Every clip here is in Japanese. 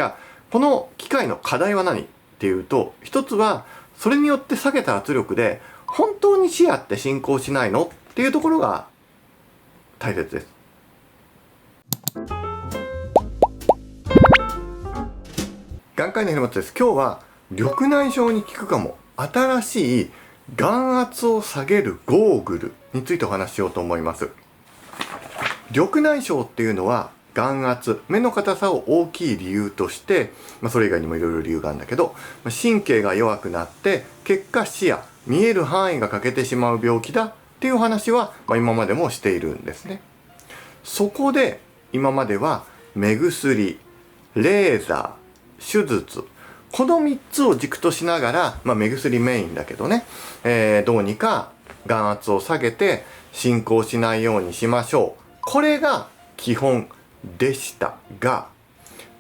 ゃあこの機械の課題は何っていうと、一つはそれによって下げた圧力で本当に視野って進行しないのっていうところが大切です。眼科医の平本です。今日は緑内障に効くかも新しい眼圧を下げるゴーグルについてお話ししようと思います。緑内障っていうのは眼圧、目の硬さを大きい理由として、それ以外にもいろいろ理由があるんだけど、神経が弱くなって結果視野、見える範囲が欠けてしまう病気だっていう話は、今までもしているんですね。そこで今までは目薬、レーザー、手術、この3つを軸としながら、目薬メインだけどね、どうにか眼圧を下げて進行しないようにしましょう。これが基本でしたが、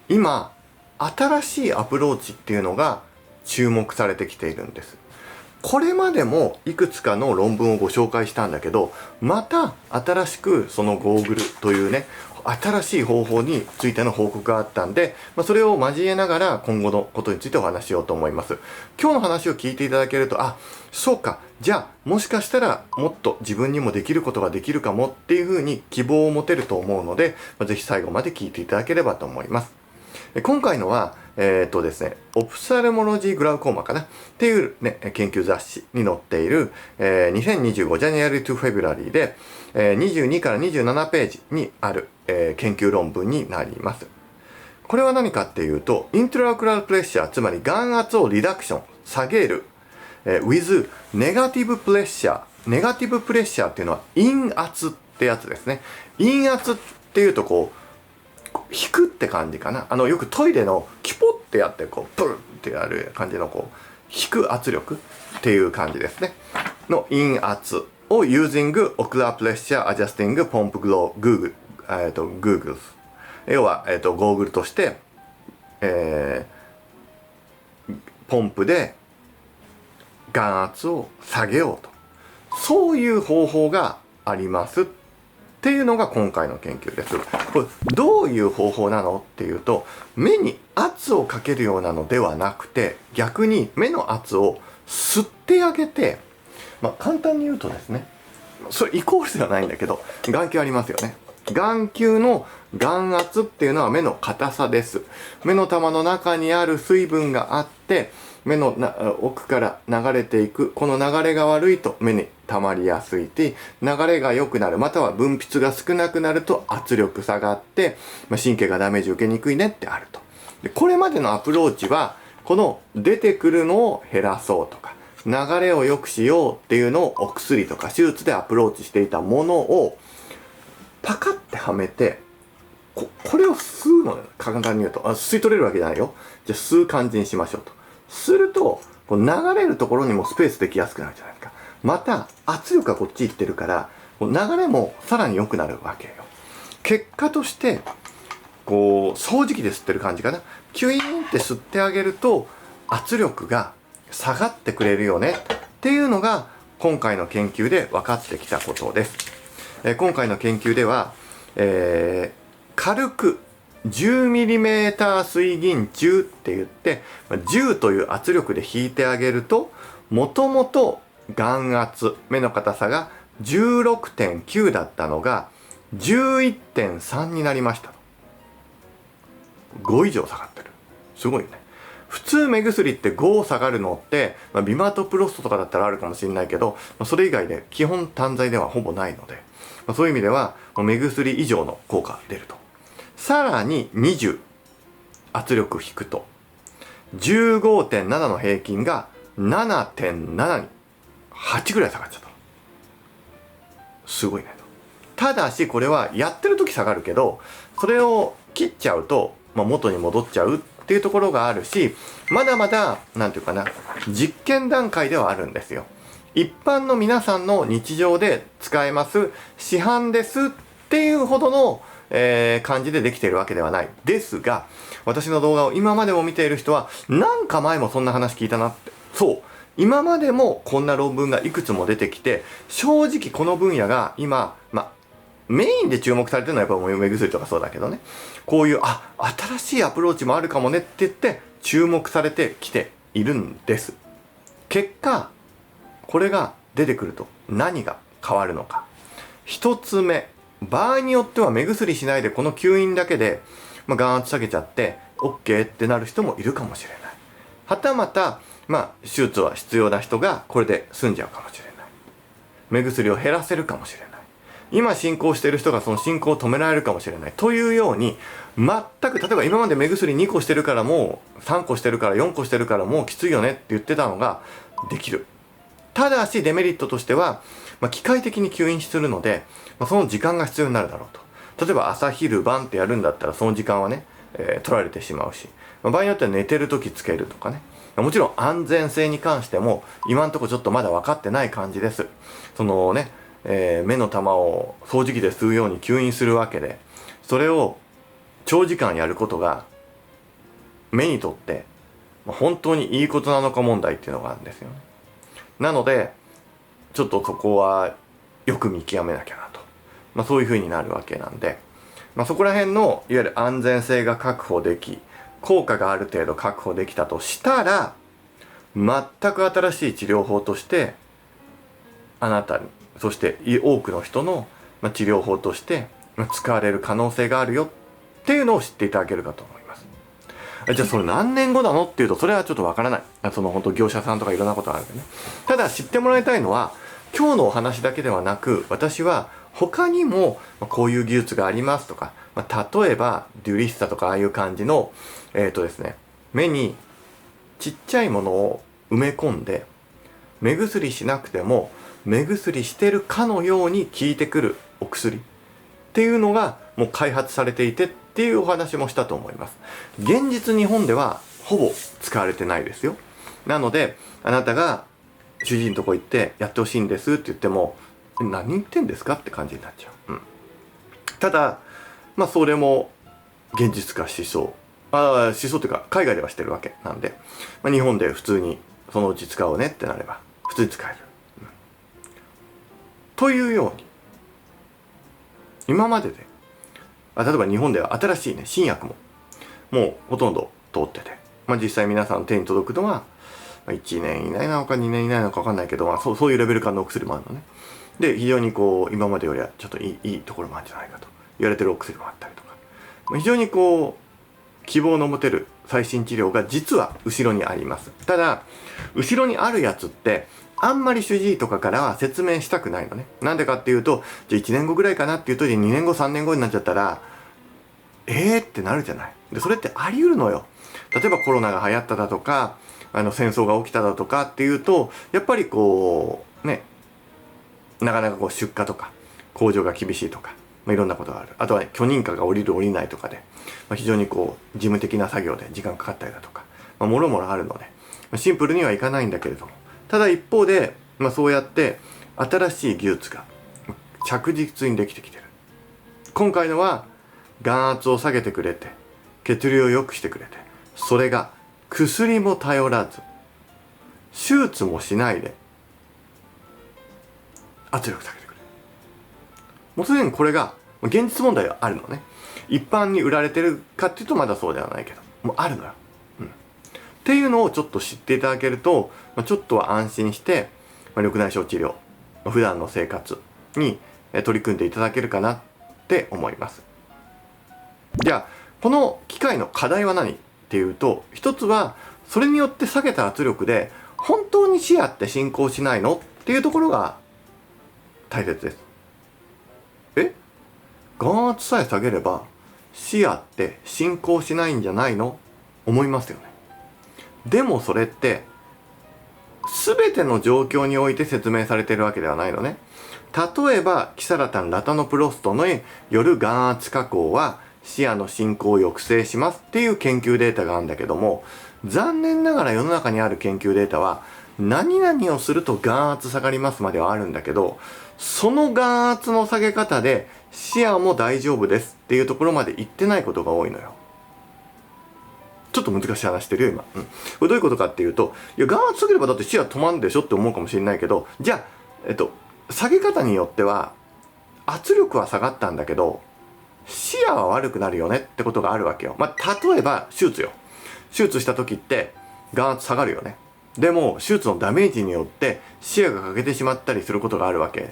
今新しいアプローチっていうのが注目されてきているんです。これまでもいくつかの論文をご紹介したんだけど、また新しくそのゴーグルというね、新しい方法についての報告があったんで、それを交えながら今後のことについてお話ししようと思います。今日の話を聞いていただけると、そうか、じゃあもしかしたらもっと自分にもできることができるかもっていうふうに希望を持てると思うので、ぜひ最後まで聞いていただければと思います。今回のは、ですね、オプサルモロジーグラウコーマかなっていう、研究雑誌に載っている、2025 January to February で、22から27ページにある、研究論文になります。これは何かっていうと、イントラオクラルプレッシャー、つまり眼圧をリダクション、下げる、with ネガティブプレッシャー。ネガティブプレッシャーっていうのは陰圧ってやつですね。陰圧っていうと引くって感じかな。よくトイレのキポってやってプルってやる感じの引く圧力っていう感じですね。の陰圧を using ocular pressure adjusting pump goggles。要は、ゴーグルとして、ポンプで眼圧を下げようと。そういう方法がありますっていうのが今回の研究です。これどういう方法なのっていうと、目に圧をかけるようなのではなくて、逆に目の圧を吸ってあげて、簡単に言うとですね、それイコールではないんだけど、眼球ありますよね。眼球の眼圧っていうのは目の硬さです。目の玉の中にある水分があって、目の奥から流れていく、この流れが悪いと目に溜まりやすいし、流れが良くなる、または分泌が少なくなると圧力下がって、神経がダメージ受けにくいねってあると。でこれまでのアプローチは、この出てくるのを減らそうとか、流れを良くしようっていうのをお薬とか手術でアプローチしていたものを、パカッてはめて、これを吸うのよ。簡単に言うと。吸い取れるわけじゃないよ。じゃあ吸う感じにしましょうと。すると、流れるところにもスペースできやすくなるじゃないですか。また、圧力がこっち行ってるから、流れもさらに良くなるわけよ。結果として、掃除機で吸ってる感じかな。キュイーンって吸ってあげると、圧力が下がってくれるよねっていうのが、今回の研究で分かってきたことです。今回の研究では、軽く10mm 水銀柱って言って、10という圧力で引いてあげると、もともと眼圧、目の硬さが 16.9 だったのが 11.3 になりました。5以上下がってる。すごいよね。普通目薬って5下がるのって、ビマトプロストとかだったらあるかもしれないけど、それ以外で基本単剤ではほぼないので、そういう意味では目薬以上の効果が出ると。さらに20圧力引くと 15.7 の平均が 7.7 に8ぐらい下がっちゃった。すごいねと。ただしこれはやってる時下がるけど、それを切っちゃうと、元に戻っちゃうっていうところがあるし、まだまだなんていうかな、実験段階ではあるんですよ。一般の皆さんの日常で使えます市販ですっていうほどの、感じでできているわけではないですが、私の動画を今までも見ている人はなんか前もそんな話聞いたなって。そう、今までもこんな論文がいくつも出てきて、正直この分野が今メインで注目されてるのはやっぱ目薬とかそうだけどね、こういう新しいアプローチもあるかもねって言って注目されてきているんです。結果これが出てくると何が変わるのか。一つ目、場合によっては目薬しないでこの吸引だけで、眼圧下げちゃって OK ってなる人もいるかもしれない。はたまた手術は必要な人がこれで済んじゃうかもしれない。目薬を減らせるかもしれない。今進行している人がその進行を止められるかもしれないというように、全く例えば今まで目薬2個してるからもう3個してるから4個してるからもうきついよねって言ってたのができる。ただしデメリットとしては、機械的に吸引するので、その時間が必要になるだろうと。例えば朝昼晩ってやるんだったらその時間はね、取られてしまうし、場合によっては寝てる時つけるとかね。もちろん安全性に関しても今んとこちょっとまだ分かってない感じです。そのね、目の玉を掃除機で吸うように吸引するわけで、それを長時間やることが目にとって本当にいいことなのか問題っていうのがあるんですよね。なのでちょっとそこはよく見極めなきゃなと、そういう風になるわけなんで、そこら辺のいわゆる安全性が確保でき、効果がある程度確保できたとしたら、全く新しい治療法としてあなたに、そして多くの人の治療法として使われる可能性があるよっていうのを知っていただけるかと思います。じゃあそれ何年後なのっていうと、それはちょっとわからない。その本当業者さんとかいろんなことあるんでね。ただ知ってもらいたいのは、今日のお話だけではなく、私は他にもこういう技術がありますとか、例えばデュリッサとかああいう感じのですね、目にちっちゃいものを埋め込んで目薬しなくても目薬してるかのように効いてくるお薬っていうのがもう開発されていてっていうお話もしたと思います。現実日本ではほぼ使われてないですよ。なのであなたが主治医のとこ行ってやってほしいんですって言っても、何言ってんですかって感じになっちゃう。ただそれも現実化しそう。しそうというか海外ではしてるわけなんで、日本で普通にそのうち使おうねってなれば普通に使える。というように今までで例えば日本では新しいね新薬ももうほとんど通ってて、実際皆さんの手に届くのは1年以内なのか2年以内なのか分かんないけど、そういうレベル感のお薬もあるのね。で非常に今までよりはちょっといいところもあるんじゃないかと言われてるお薬もあったりとか、非常に希望の持てる最新治療が実は後ろにあります。ただ後ろにあるやつってあんまり主治医とかからは説明したくないのね。なんでかっていうと、じゃあ1年後ぐらいかなっていうと2年後3年後になっちゃったらってなるじゃない。でそれってあり得るのよ。例えばコロナが流行っただとか戦争が起きただとかっていうと、やっぱりなかなか出荷とか工場が厳しいとか、いろんなことがある。あとは許認可が下りる下りないとかで、非常に事務的な作業で時間かかったりだとか、もろもろあるのでシンプルにはいかないんだけれども、ただ一方で、そうやって新しい技術が着実にできてきてる。今回のは眼圧を下げてくれて血流を良くしてくれて、それが薬も頼らず手術もしないで圧力下げてくれる。もうすでにこれが現実問題があるのね。一般に売られてるかっていうとまだそうではないけど、もうあるのよ。っていうのをちょっと知っていただけると、ちょっとは安心して緑内障治療、普段の生活に取り組んでいただけるかなって思います。じゃあこの機械の課題は何っていうと、一つはそれによって下げた圧力で本当に視野って進行しないのっていうところが大切です。眼圧さえ下げれば視野って進行しないんじゃないの？思いますよね。でもそれって全ての状況において説明されているわけではないのね。例えばキサラタンラタノプロストのよる眼圧下降は視野の進行を抑制しますっていう研究データがあるんだけども、残念ながら世の中にある研究データは何々をすると眼圧下がりますまではあるんだけど、その眼圧の下げ方で視野も大丈夫ですっていうところまで行ってないことが多いのよ。ちょっと難しい話してるよ今。これどういうことかっていうと、いや眼圧下げればだって視野止まるでしょって思うかもしれないけど、じゃあ下げ方によっては圧力は下がったんだけど視野は悪くなるよねってことがあるわけよ。例えば手術よ。手術した時って眼圧下がるよね。でも手術のダメージによって視野が欠けてしまったりすることがあるわけよ。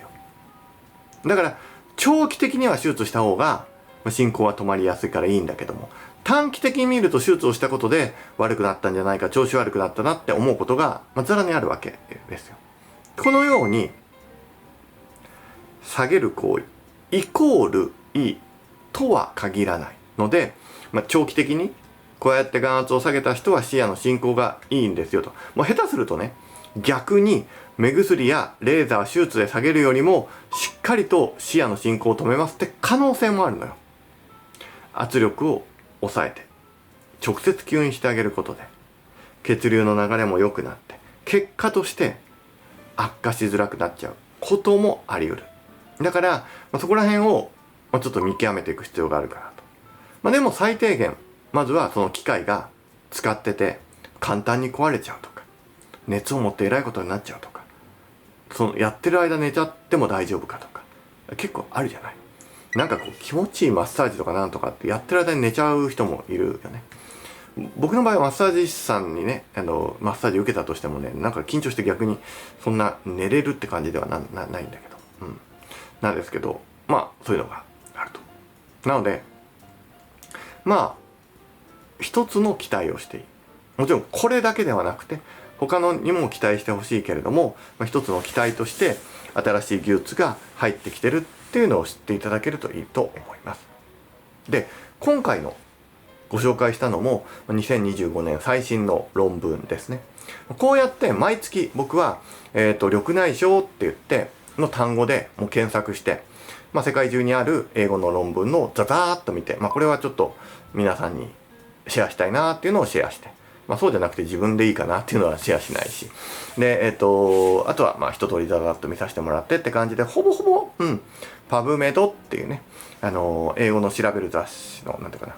だから長期的には手術した方が進行は止まりやすいからいいんだけども、短期的に見ると手術をしたことで悪くなったんじゃないか、調子悪くなったなって思うことがざらにあるわけですよ。このように下げる行為イコールいいとは限らないので、長期的にこうやって眼圧を下げた人は視野の進行がいいんですよと。下手するとね、逆に目薬やレーザー手術で下げるよりもしっかりと視野の進行を止めますって可能性もあるのよ。圧力を抑えて直接吸引してあげることで血流の流れも良くなって、結果として悪化しづらくなっちゃうこともあり得る。だから、そこら辺をちょっと見極めていく必要があるかなと。でも最低限まずはその機械が使ってて簡単に壊れちゃうとか、熱を持ってえらいことになっちゃうとか、そのやってる間寝ちゃっても大丈夫かとか結構あるじゃない。なんかこう気持ちいいマッサージとかなんとかってやってる間に寝ちゃう人もいるよね。僕の場合はマッサージ師さんにね、マッサージ受けたとしてもね、なんか緊張して逆にそんな寝れるって感じではないんだけど、なんですけど、そういうのがあると。なので一つの期待をしていい。もちろんこれだけではなくて他のにも期待してほしいけれども、一つの期待として新しい技術が入ってきてるっていうのを知っていただけるといいと思います。で、今回のご紹介したのも2025年最新の論文ですね。こうやって毎月僕は、緑内障って言っての単語でもう検索して、世界中にある英語の論文のザザーッと見て、これはちょっと皆さんにシェアしたいなっていうのをシェアして、そうじゃなくて自分でいいかなっていうのはシェアしないし、で、あとは一通りザザッと見させてもらってって感じで、ほぼほぼ、パブメドっていうね、英語の調べる雑誌の、なんていうかな、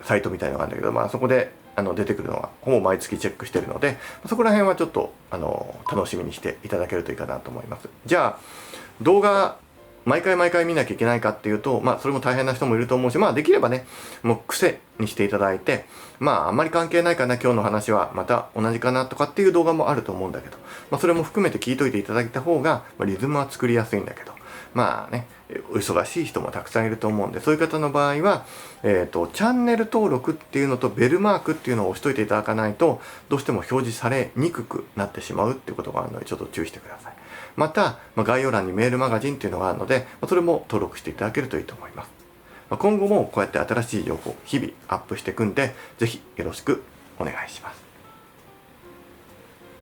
サイトみたいなのがあるんだけど、そこで出てくるのはほぼ毎月チェックしてるので、そこら辺はちょっと楽しみにしていただけるといいかなと思います。じゃあ動画毎回見なきゃいけないかっていうと、それも大変な人もいると思うし、できればね、もう癖にしていただいて、あんまり関係ないかな、今日の話はまた同じかなとかっていう動画もあると思うんだけど、それも含めて聞いといていただいた方が、リズムは作りやすいんだけど、お忙しい人もたくさんいると思うんで、そういう方の場合は、チャンネル登録っていうのとベルマークっていうのを押しといていただかないと、どうしても表示されにくくなってしまうっていうことがあるので、ちょっと注意してください。また、概要欄にメールマガジンっていうのがあるので、それも登録していただけるといいと思います。今後もこうやって新しい情報、日々アップしていくんで、ぜひよろしくお願いします。